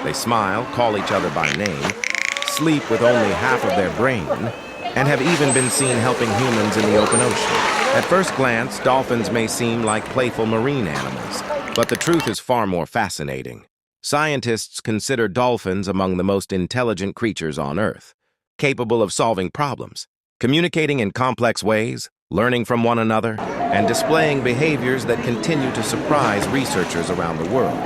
They smile, call each other by name, sleep with only half of their brain, and have even been seen helping humans in the open ocean. At first glance, dolphins may seem like playful marine animals, but the truth is far more fascinating. Scientists consider dolphins among the most intelligent creatures on Earth, capable of solving problems, communicating in complex ways, learning from one another, and displaying behaviors that continue to surprise researchers around the world.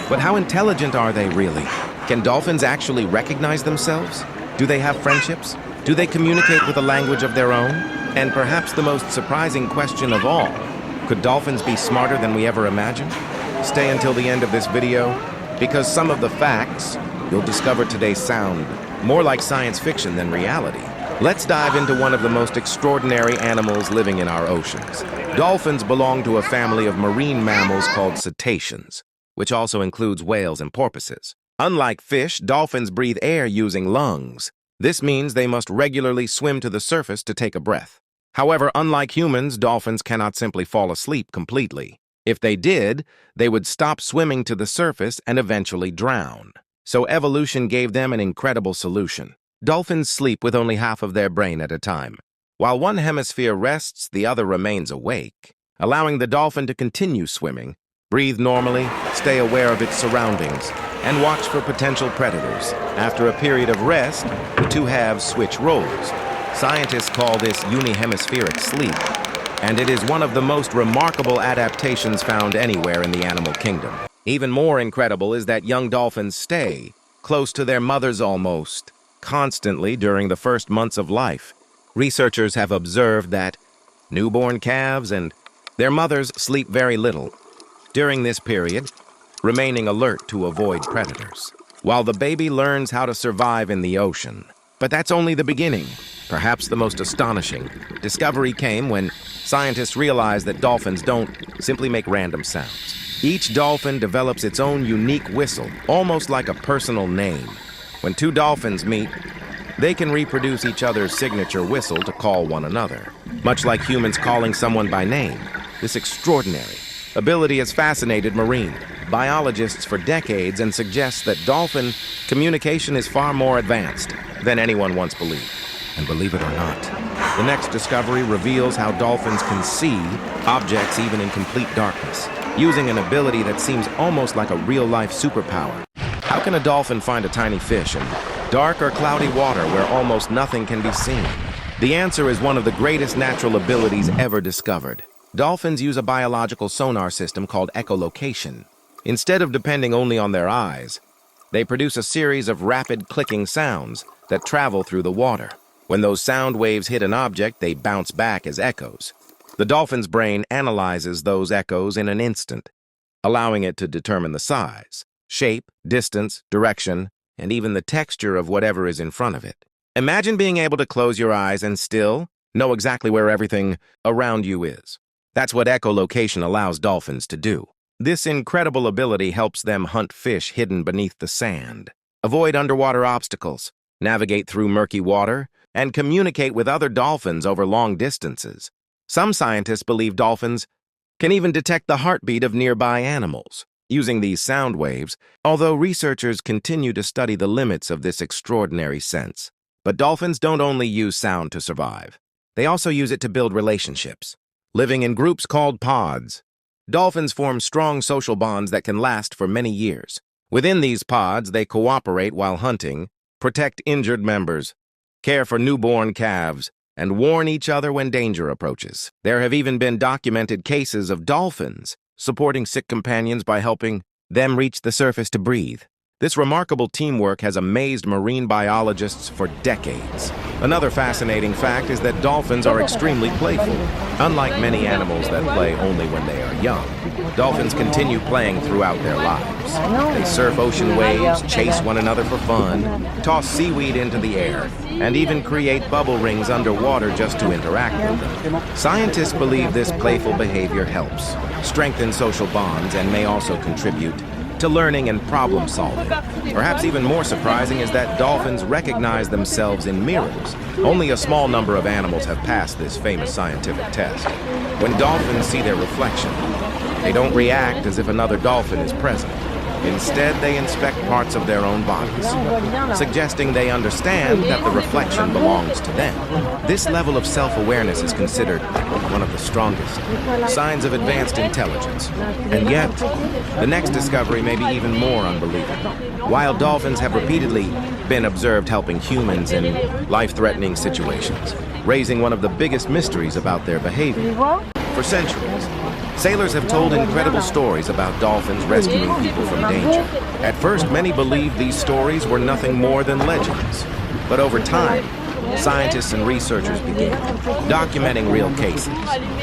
But how intelligent are they really? Can dolphins actually recognize themselves? Do they have friendships? Do they communicate with a language of their own? And perhaps the most surprising question of all, could dolphins be smarter than we ever imagined? Stay until the end of this video, because some of the facts you'll discover today sound more like science fiction than reality. Let's dive into one of the most extraordinary animals living in our oceans. Dolphins belong to a family of marine mammals called cetaceans, which also includes whales and porpoises. Unlike fish, dolphins breathe air using lungs. This means they must regularly swim to the surface to take a breath. However, unlike humans, dolphins cannot simply fall asleep completely. If they did, they would stop swimming to the surface and eventually drown. So evolution gave them an incredible solution. Dolphins sleep with only half of their brain at a time. While one hemisphere rests, the other remains awake, allowing the dolphin to continue swimming, breathe normally, stay aware of its surroundings, and watch for potential predators. After a period of rest, the two halves switch roles. Scientists call this unihemispheric sleep, and it is one of the most remarkable adaptations found anywhere in the animal kingdom. Even more incredible is that young dolphins stay close to their mothers almost constantly during the first months of life. Researchers have observed that newborn calves and their mothers sleep very little during this period, remaining alert to avoid predators, while the baby learns how to survive in the ocean. But that's only the beginning. Perhaps the most astonishing discovery came when scientists realized that dolphins don't simply make random sounds. Each dolphin develops its own unique whistle, almost like a personal name. When two dolphins meet, they can reproduce each other's signature whistle to call one another, much like humans calling someone by name. This extraordinary ability has fascinated marine biologists for decades and suggests that dolphin communication is far more advanced than anyone once believed. And believe it or not, the next discovery reveals how dolphins can see objects even in complete darkness, using an ability that seems almost like a real-life superpower. How can a dolphin find a tiny fish in dark or cloudy water where almost nothing can be seen? The answer is one of the greatest natural abilities ever discovered. Dolphins use a biological sonar system called echolocation. Instead of depending only on their eyes, they produce a series of rapid clicking sounds that travel through the water. When those sound waves hit an object, they bounce back as echoes. The dolphin's brain analyzes those echoes in an instant, allowing it to determine the size, shape, distance, direction, and even the texture of whatever is in front of it. Imagine being able to close your eyes and still know exactly where everything around you is. That's what echolocation allows dolphins to do. This incredible ability helps them hunt fish hidden beneath the sand, avoid underwater obstacles, navigate through murky water, and communicate with other dolphins over long distances. Some scientists believe dolphins can even detect the heartbeat of nearby animals using these sound waves, although researchers continue to study the limits of this extraordinary sense. But dolphins don't only use sound to survive. They also use it to build relationships. Living in groups called pods, dolphins form strong social bonds that can last for many years. Within these pods, they cooperate while hunting, protect injured members, care for newborn calves, and warn each other when danger approaches. There have even been documented cases of dolphins supporting sick companions by helping them reach the surface to breathe. This remarkable teamwork has amazed marine biologists for decades. Another fascinating fact is that dolphins are extremely playful. Unlike many animals that play only when they are young, dolphins continue playing throughout their lives. They surf ocean waves, chase one another for fun, toss seaweed into the air, and even create bubble rings underwater just to interact with them. Scientists believe this playful behavior helps strengthen social bonds and may also contribute to learning and problem solving. Perhaps even more surprising is that dolphins recognize themselves in mirrors. Only a small number of animals have passed this famous scientific test. When dolphins see their reflection, they don't react as if another dolphin is present. Instead, they inspect parts of their own bodies, suggesting they understand that the reflection belongs to them. This level of self-awareness is considered one of the strongest signs of advanced intelligence. And yet, the next discovery may be even more unbelievable. While dolphins have repeatedly been observed helping humans in life-threatening situations, raising one of the biggest mysteries about their behavior. For centuries, sailors have told incredible stories about dolphins rescuing people from danger. At first, many believed these stories were nothing more than legends. But over time, scientists and researchers began documenting real cases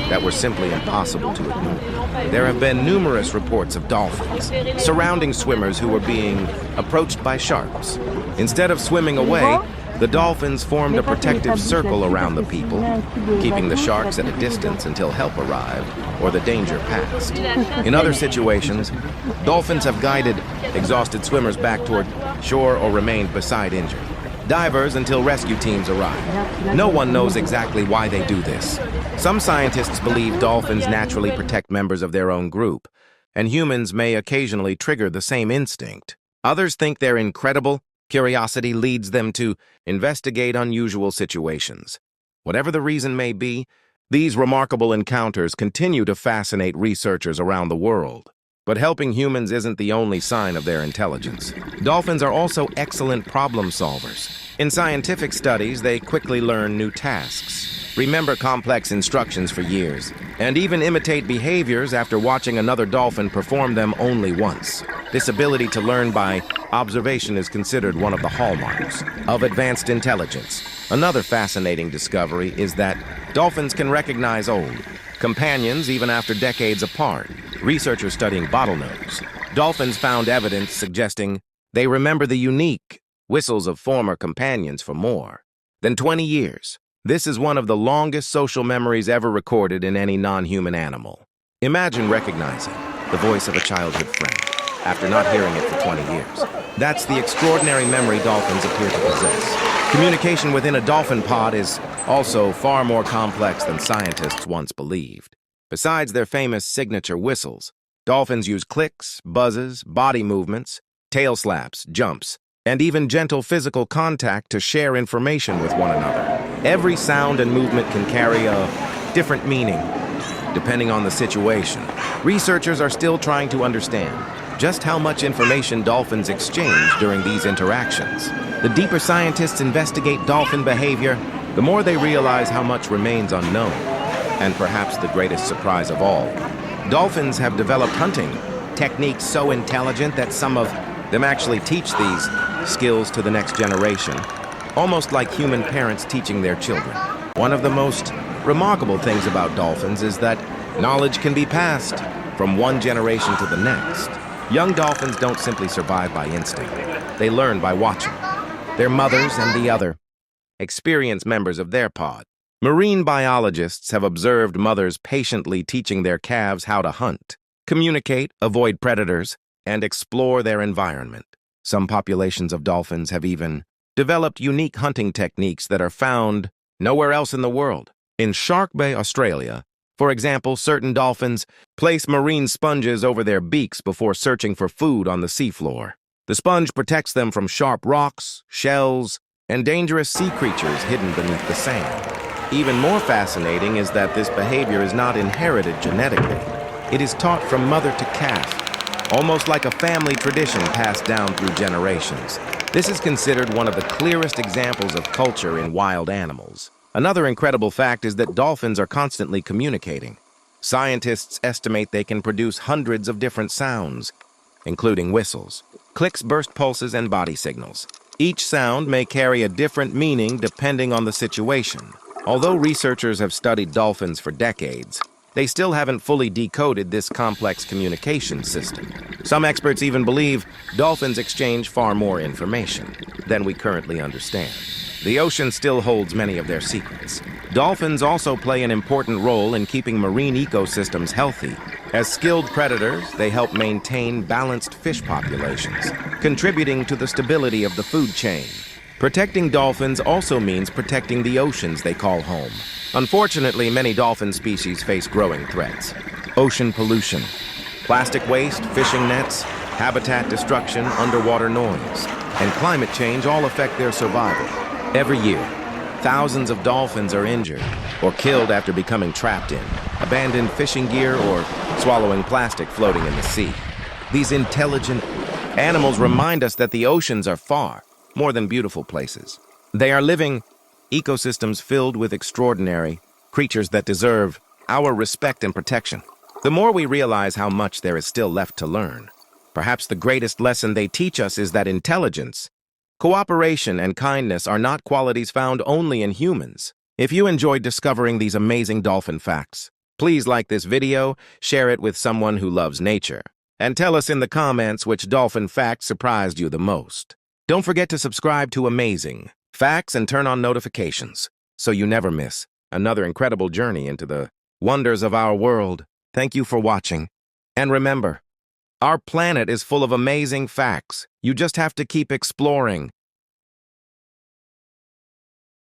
that were simply impossible to ignore. There have been numerous reports of dolphins surrounding swimmers who were being approached by sharks. Instead of swimming away, the dolphins formed a protective circle around the people, keeping the sharks at a distance until help arrived or the danger passed. In other situations, dolphins have guided exhausted swimmers back toward shore or remained beside injured divers until rescue teams arrive. No one knows exactly why they do this. Some scientists believe dolphins naturally protect members of their own group, and humans may occasionally trigger the same instinct. Others think their incredible curiosity leads them to investigate unusual situations. Whatever the reason may be, these remarkable encounters continue to fascinate researchers around the world. But helping humans isn't the only sign of their intelligence. Dolphins are also excellent problem solvers. In scientific studies, they quickly learn new tasks, remember complex instructions for years, and even imitate behaviors after watching another dolphin perform them only once. This ability to learn by observation is considered one of the hallmarks of advanced intelligence. Another fascinating discovery is that dolphins can recognize old companions even after decades apart. Researchers studying bottlenose dolphins found evidence suggesting they remember the unique whistles of former companions for more than 20 years. This is one of the longest social memories ever recorded in any non-human animal. Imagine recognizing the voice of a childhood friend after not hearing it for 20 years. That's the extraordinary memory dolphins appear to possess. Communication within a dolphin pod is also far more complex than scientists once believed. Besides their famous signature whistles, dolphins use clicks, buzzes, body movements, tail slaps, jumps, and even gentle physical contact to share information with one another. Every sound and movement can carry a different meaning, depending on the situation. Researchers are still trying to understand just how much information dolphins exchange during these interactions. The deeper scientists investigate dolphin behavior, the more they realize how much remains unknown. And perhaps the greatest surprise of all, dolphins have developed hunting techniques so intelligent that some of them actually teach these skills to the next generation, almost like human parents teaching their children. One of the most remarkable things about dolphins is that knowledge can be passed from one generation to the next. Young dolphins don't simply survive by instinct. They learn by watching their mothers and the other experienced members of their pod. Marine biologists have observed mothers patiently teaching their calves how to hunt, communicate, avoid predators, and explore their environment. Some populations of dolphins have even developed unique hunting techniques that are found nowhere else in the world. In Shark Bay, Australia, for example, certain dolphins place marine sponges over their beaks before searching for food on the seafloor. The sponge protects them from sharp rocks, shells, and dangerous sea creatures hidden beneath the sand. Even more fascinating is that this behavior is not inherited genetically. It is taught from mother to calf, almost like a family tradition passed down through generations. This is considered one of the clearest examples of culture in wild animals. Another incredible fact is that dolphins are constantly communicating. Scientists estimate they can produce hundreds of different sounds, including whistles, clicks, burst pulses, and body signals. Each sound may carry a different meaning depending on the situation. Although researchers have studied dolphins for decades, they still haven't fully decoded this complex communication system. Some experts even believe dolphins exchange far more information than we currently understand. The ocean still holds many of their secrets. Dolphins also play an important role in keeping marine ecosystems healthy. As skilled predators, they help maintain balanced fish populations, contributing to the stability of the food chain. Protecting dolphins also means protecting the oceans they call home. Unfortunately, many dolphin species face growing threats. Ocean pollution, plastic waste, fishing nets, habitat destruction, underwater noise, and climate change all affect their survival. Every year, thousands of dolphins are injured or killed after becoming trapped in abandoned fishing gear or swallowing plastic floating in the sea. These intelligent animals remind us that the oceans are far more than beautiful places. They are living ecosystems filled with extraordinary creatures that deserve our respect and protection. The more we realize how much there is still left to learn, perhaps the greatest lesson they teach us is that intelligence, cooperation, and kindness are not qualities found only in humans. If you enjoyed discovering these amazing dolphin facts, please like this video, share it with someone who loves nature, and tell us in the comments which dolphin fact surprised you the most. Don't forget to subscribe to Amazing Facts and turn on notifications so you never miss another incredible journey into the wonders of our world. Thank you for watching. And remember, our planet is full of amazing facts. You just have to keep exploring.